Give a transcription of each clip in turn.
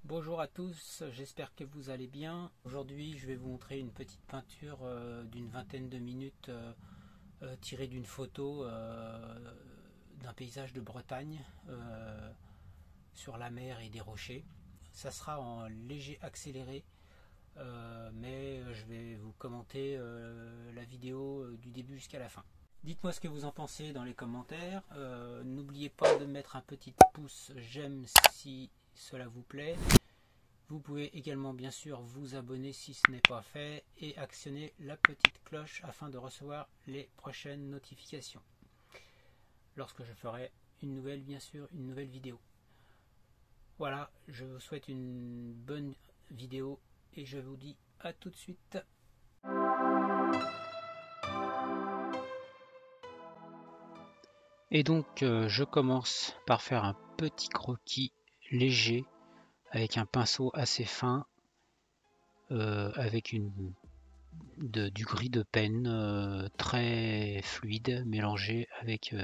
Bonjour à tous, j'espère que vous allez bien. Aujourd'hui, je vais vous montrer une petite peinture d'une vingtaine de minutes tirée d'une photo d'un paysage de Bretagne sur la mer et des rochers. Ça sera en léger accéléré, mais je vais vous commenter la vidéo du début jusqu'à la fin. Dites-moi ce que vous en pensez dans les commentaires. N'oubliez pas de mettre un petit pouce j'aime si cela vous plaît. Vous pouvez également bien sûr vous abonner si ce n'est pas fait et actionner la petite cloche afin de recevoir les prochaines notifications lorsque je ferai une nouvelle vidéo. Voilà, je vous souhaite une bonne vidéo et je vous dis à tout de suite. Et donc je commence par faire un petit croquis léger avec un pinceau assez fin, avec du gris de pen très fluide mélangé avec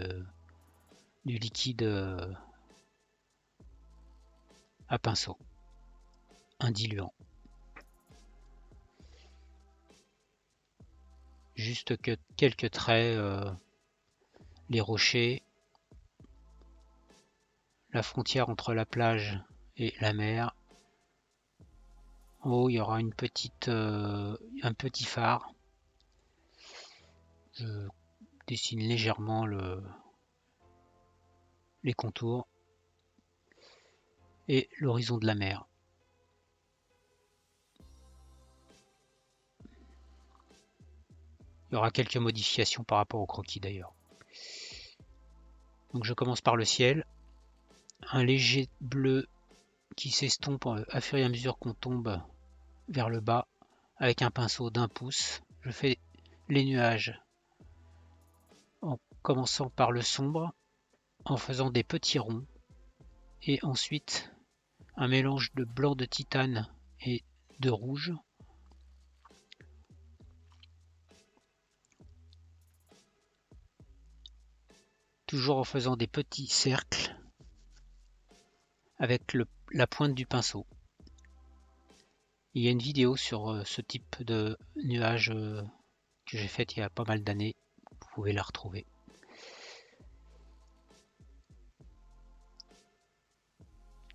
du liquide à pinceau, un diluant. Juste que quelques traits, les rochers, la frontière entre la plage et la mer. En haut, il y aura un petit phare. Je dessine légèrement les contours et l'horizon de la mer. Il y aura quelques modifications par rapport au croquis d'ailleurs. Donc je commence par le ciel. Un léger bleu qui s'estompe à fur et à mesure qu'on tombe vers le bas avec un pinceau d'1 pouce. Je fais les nuages en commençant par le sombre, en faisant des petits ronds, et ensuite un mélange de blanc de titane et de rouge. Toujours en faisant des petits cercles avec la pointe du pinceau. Il y a une vidéo sur ce type de nuage que j'ai faite il y a pas mal d'années. Vous pouvez la retrouver.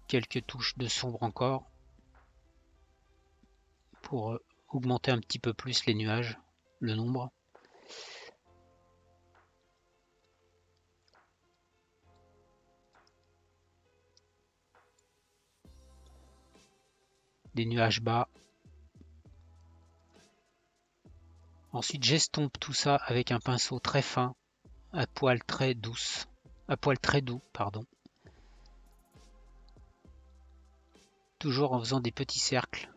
Quelques touches de sombre encore pour augmenter un petit peu plus les nuages, le nombre. Des nuages bas. Ensuite, j'estompe tout ça avec un pinceau très fin, à poil très doux, pardon. Toujours en faisant des petits cercles.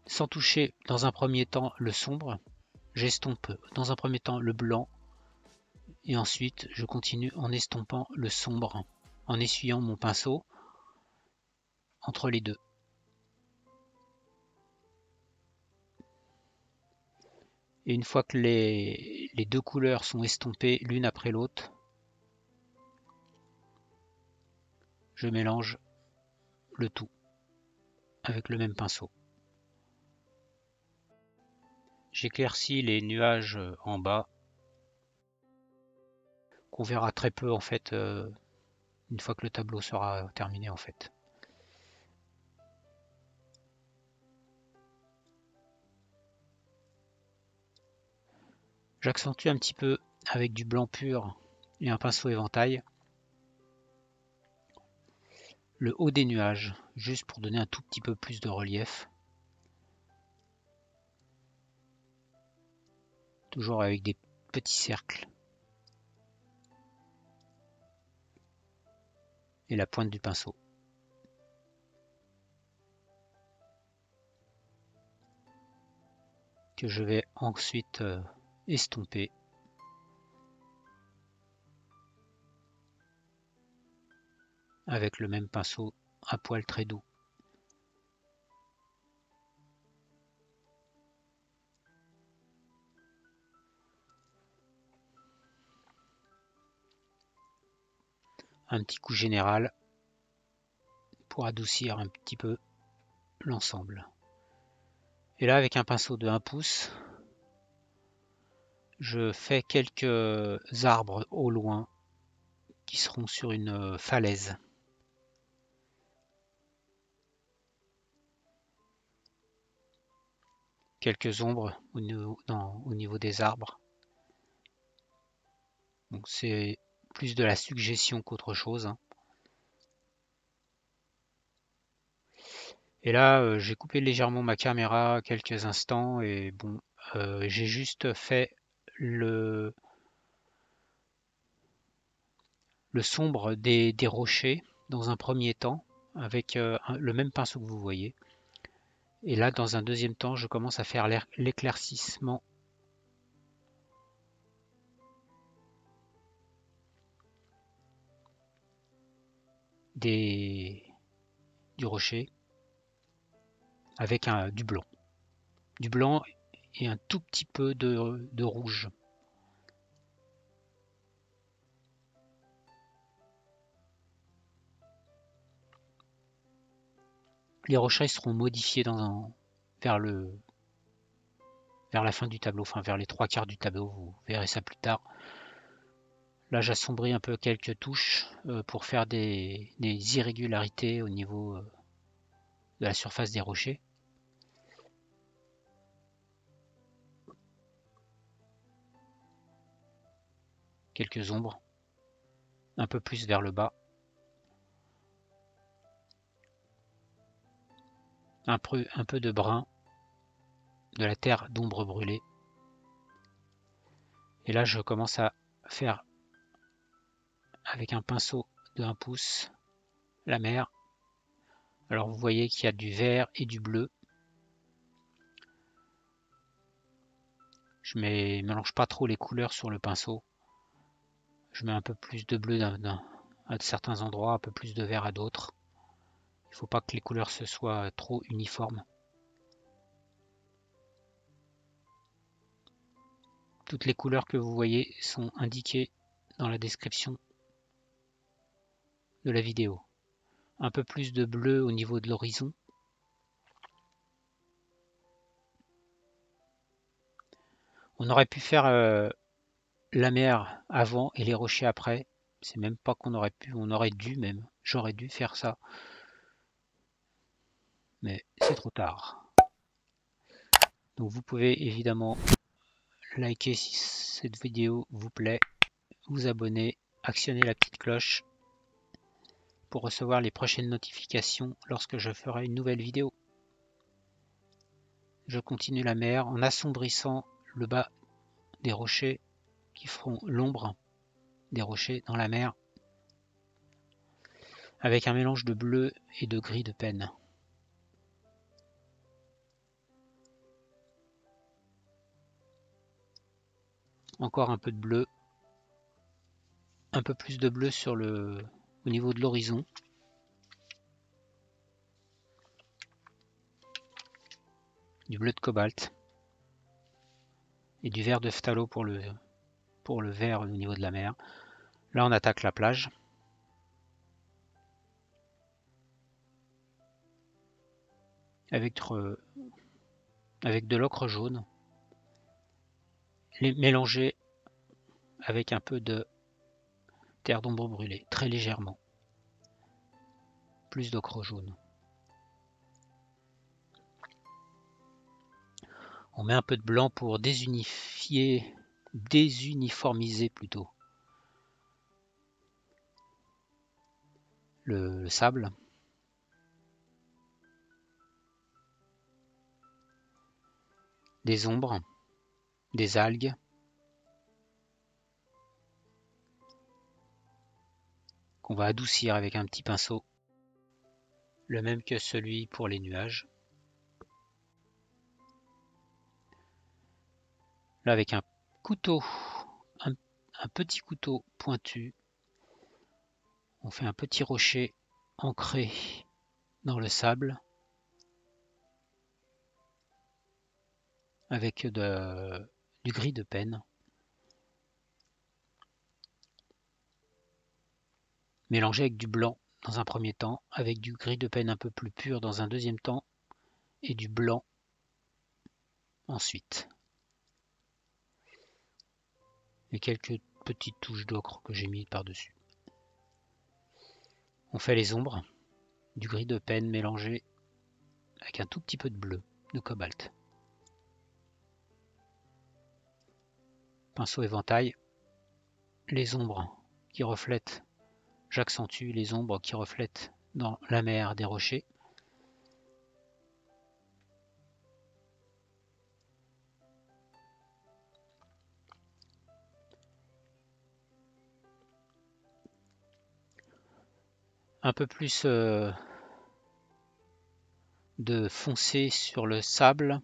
Sans toucher dans un premier temps le sombre, j'estompe dans un premier temps le blanc et ensuite je continue en estompant le sombre, en essuyant mon pinceau entre les deux. Et une fois que les deux couleurs sont estompées l'une après l'autre, je mélange le tout avec le même pinceau. J'éclaircis les nuages en bas, qu'on verra très peu en fait une fois que le tableau sera terminé en fait. J'accentue un petit peu avec du blanc pur et un pinceau éventail le haut des nuages, juste pour donner un tout petit peu plus de relief. Toujours avec des petits cercles. Et la pointe du pinceau. Que je vais ensuite estomper. Avec le même pinceau à poil très doux. Un petit coup général pour adoucir un petit peu l'ensemble. Et là, avec un pinceau de 1 pouce, je fais quelques arbres au loin qui seront sur une falaise. Quelques ombres au niveau des arbres. Donc c'est plus de la suggestion qu'autre chose, hein. Et là, j'ai coupé légèrement ma caméra quelques instants et bon, j'ai juste fait le sombre des rochers dans un premier temps avec le même pinceau que vous voyez. Et là, dans un deuxième temps, je commence à faire l'éclaircissement du rocher avec du blanc. Du blanc et un tout petit peu de rouge. Les rochers seront modifiés vers la fin du tableau, enfin vers les 3/4 du tableau, vous verrez ça plus tard. Là, j'assombris un peu quelques touches pour faire des irrégularités au niveau de la surface des rochers. Quelques ombres, un peu plus vers le bas. Un peu de brun, de la terre d'ombre brûlée. Et là, je commence à faire avec un pinceau de 1 pouce la mer. Alors vous voyez qu'il y a du vert et du bleu. Je mélange pas trop les couleurs sur le pinceau. Je mets un peu plus de bleu à certains endroits, un peu plus de vert à d'autres. Il ne faut pas que les couleurs se soient trop uniformes. Toutes les couleurs que vous voyez sont indiquées dans la description de la vidéo. Un peu plus de bleu au niveau de l'horizon. On aurait pu faire la mer avant et les rochers après. C'est même pas qu'on aurait pu, on aurait dû même. J'aurais dû faire ça. Mais c'est trop tard. Donc vous pouvez évidemment liker si cette vidéo vous plaît, vous abonner, actionner la petite cloche pour recevoir les prochaines notifications lorsque je ferai une nouvelle vidéo. Je continue la mer en assombrissant le bas des rochers qui feront l'ombre des rochers dans la mer avec un mélange de bleu et de gris de peine. Encore un peu de bleu, un peu plus de bleu au niveau de l'horizon. Du bleu de cobalt et du vert de phthalo pour le vert au niveau de la mer. Là on attaque la plage. Avec de l'ocre jaune mélangé avec un peu de terre d'ombre brûlée, très légèrement. Plus d'ocre jaune. On met un peu de blanc pour désuniformiser plutôt le sable. Des ombres, des algues. Qu'on va adoucir avec un petit pinceau. Le même que celui pour les nuages. Là avec un couteau, un petit couteau pointu, on fait un petit rocher ancré dans le sable avec du gris de peine mélangé avec du blanc dans un premier temps, avec du gris de pen un peu plus pur dans un deuxième temps, et du blanc ensuite. Et quelques petites touches d'ocre que j'ai mis par-dessus. On fait les ombres, du gris de pen mélangé avec un tout petit peu de bleu, de cobalt. Pinceau éventail, les ombres qui reflètent, j'accentue les ombres qui reflètent dans la mer des rochers. Un peu plus de foncé sur le sable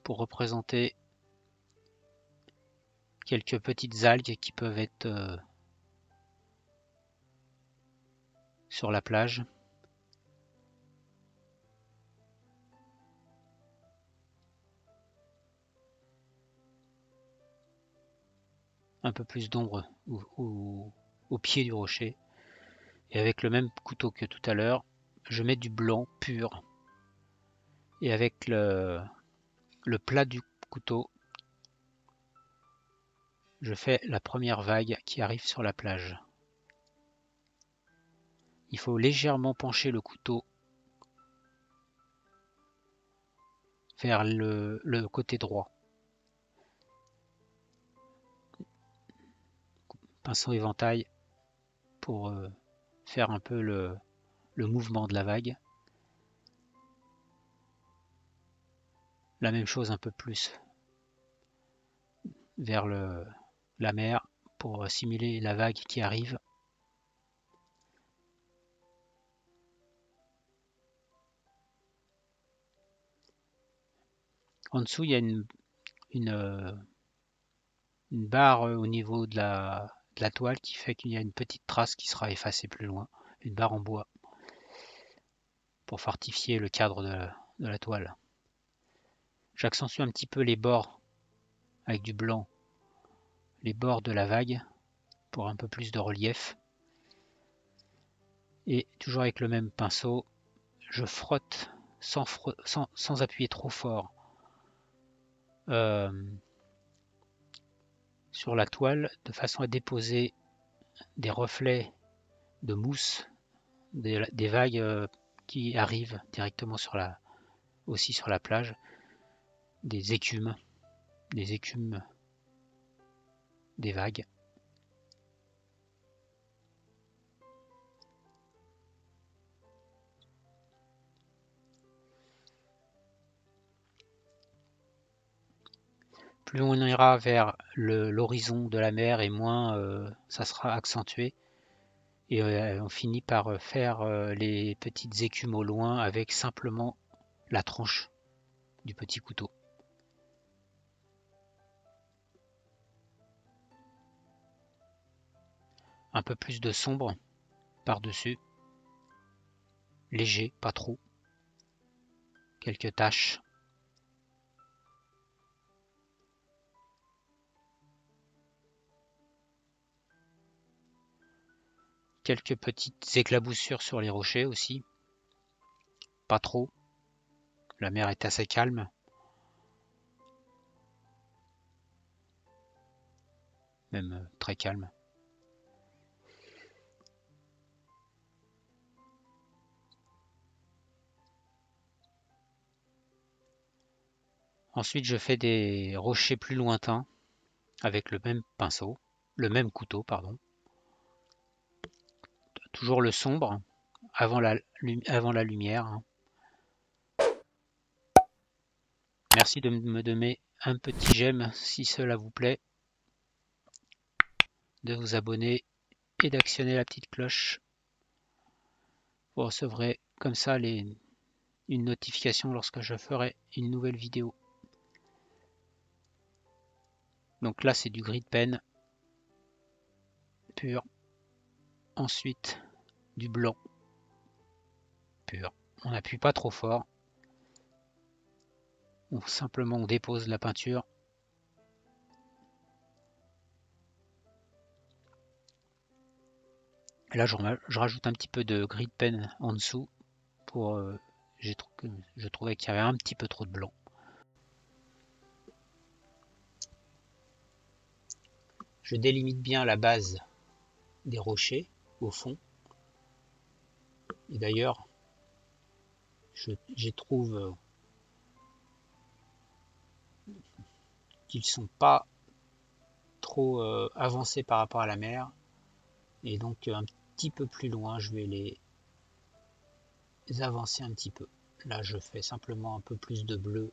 pour représenter quelques petites algues qui peuvent être sur la plage. Un peu plus d'ombre au pied du rocher. Et avec le même couteau que tout à l'heure, je mets du blanc pur. Et avec le plat du couteau, je fais la première vague qui arrive sur la plage. Il faut légèrement pencher le couteau vers le côté droit. Pinceau éventail pour faire un peu le mouvement de la vague. La même chose un peu plus vers la mer pour simuler la vague qui arrive. En dessous, il y a une barre au niveau de la toile qui fait qu'il y a une petite trace qui sera effacée plus loin. Une barre en bois pour fortifier le cadre de la toile. J'accentue un petit peu les bords avec du blanc, les bords de la vague pour un peu plus de relief. Et toujours avec le même pinceau, je frotte sans appuyer trop fort sur la toile de façon à déposer des reflets de mousse des vagues qui arrivent directement aussi sur la plage, des écumes des vagues. Plus on ira vers l'horizon de la mer et moins ça sera accentué. Et on finit par faire les petites écumes au loin avec simplement la tranche du petit couteau. Un peu plus de sombre par-dessus. Léger, pas trop. Quelques taches. Quelques petites éclaboussures sur les rochers aussi. Pas trop. La mer est assez calme. Même très calme. Ensuite, je fais des rochers plus lointains avec le même pinceau, le même couteau, pardon. Toujours le sombre avant la lumière. Merci de me donner un petit j'aime si cela vous plaît, de vous abonner et d'actionner la petite cloche. Vous recevrez comme ça une notification lorsque je ferai une nouvelle vidéo. Donc là c'est du gris de pen pur. Ensuite du blanc pur. On n'appuie pas trop fort. Simplement on dépose la peinture. Et là, je rajoute un petit peu de grid pen en dessous pour. Je trouvais qu'il y avait un petit peu trop de blanc. Je délimite bien la base des rochers au fond. Et d'ailleurs, j'y trouve qu'ils sont pas trop avancés par rapport à la mer. Et donc un petit peu plus loin, je vais les avancer un petit peu. Là, je fais simplement un peu plus de bleu.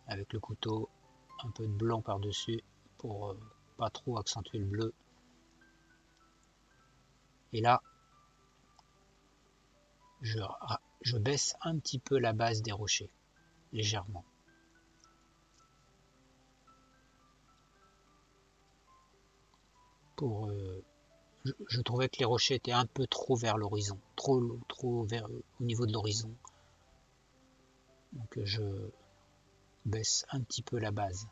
Avec le couteau, un peu de blanc par-dessus pour pas trop accentuer le bleu. Et là, je baisse un petit peu la base des rochers, légèrement. Je trouvais que les rochers étaient un peu trop vers l'horizon, trop vers au niveau de l'horizon. Donc je baisse un petit peu la base,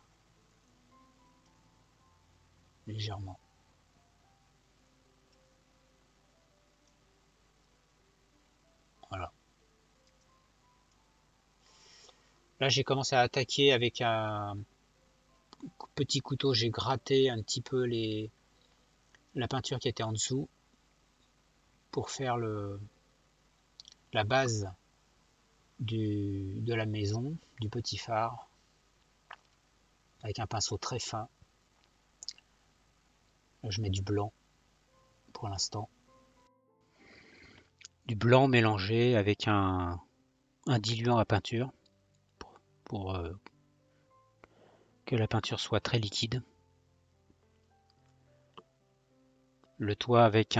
légèrement. Voilà. Là, j'ai commencé à attaquer avec un petit couteau. J'ai gratté un petit peu la peinture qui était en dessous pour faire la base de la maison, du petit phare, avec un pinceau très fin. Là, je mets du blanc pour l'instant. Du blanc mélangé avec un diluant à peinture pour que la peinture soit très liquide. Le toit avec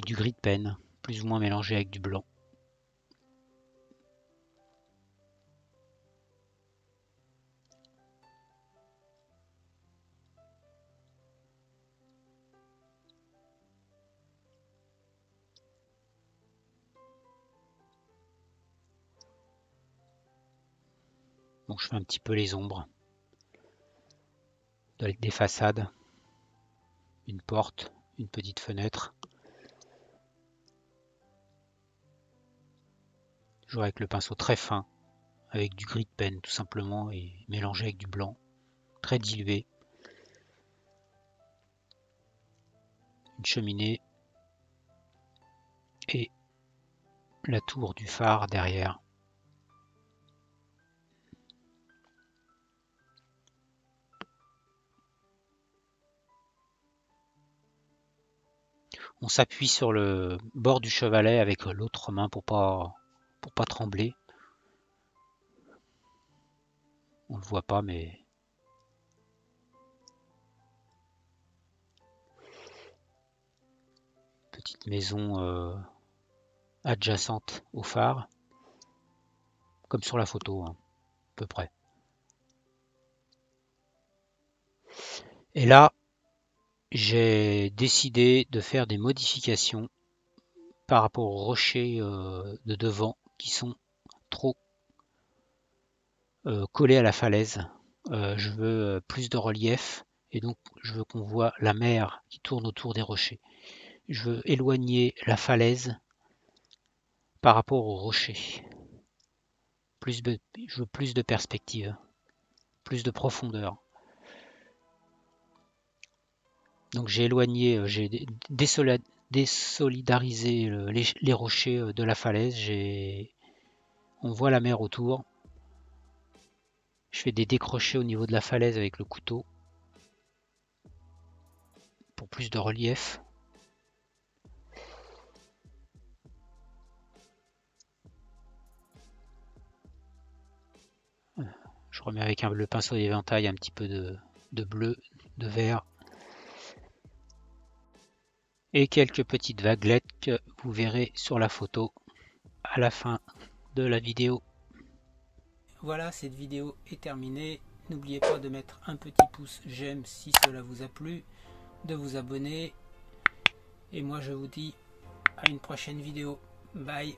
du gris de pen, plus ou moins mélangé avec du blanc. Donc je fais un petit peu les ombres avec des façades, une porte, une petite fenêtre. Toujours avec le pinceau très fin, avec du gris de pen tout simplement et mélangé avec du blanc, très dilué. Une cheminée et la tour du phare derrière. On s'appuie sur le bord du chevalet avec l'autre main pour pas trembler. On le voit pas, mais petite maison adjacente au phare, comme sur la photo, hein, à peu près. Et là, j'ai décidé de faire des modifications par rapport aux rochers de devant qui sont trop collés à la falaise. Je veux plus de relief et donc je veux qu'on voit la mer qui tourne autour des rochers. Je veux éloigner la falaise par rapport aux rochers. Je veux plus de perspective, plus de profondeur. Donc j'ai éloigné, j'ai désolidarisé les rochers de la falaise. On voit la mer autour. Je fais des décrochés au niveau de la falaise avec le couteau pour plus de relief. Je remets avec le pinceau d'éventail un petit peu de bleu, de vert. Et quelques petites vaguelettes que vous verrez sur la photo à la fin de la vidéo. Voilà, cette vidéo est terminée. N'oubliez pas de mettre un petit pouce j'aime si cela vous a plu, de vous abonner. Et moi je vous dis à une prochaine vidéo. Bye.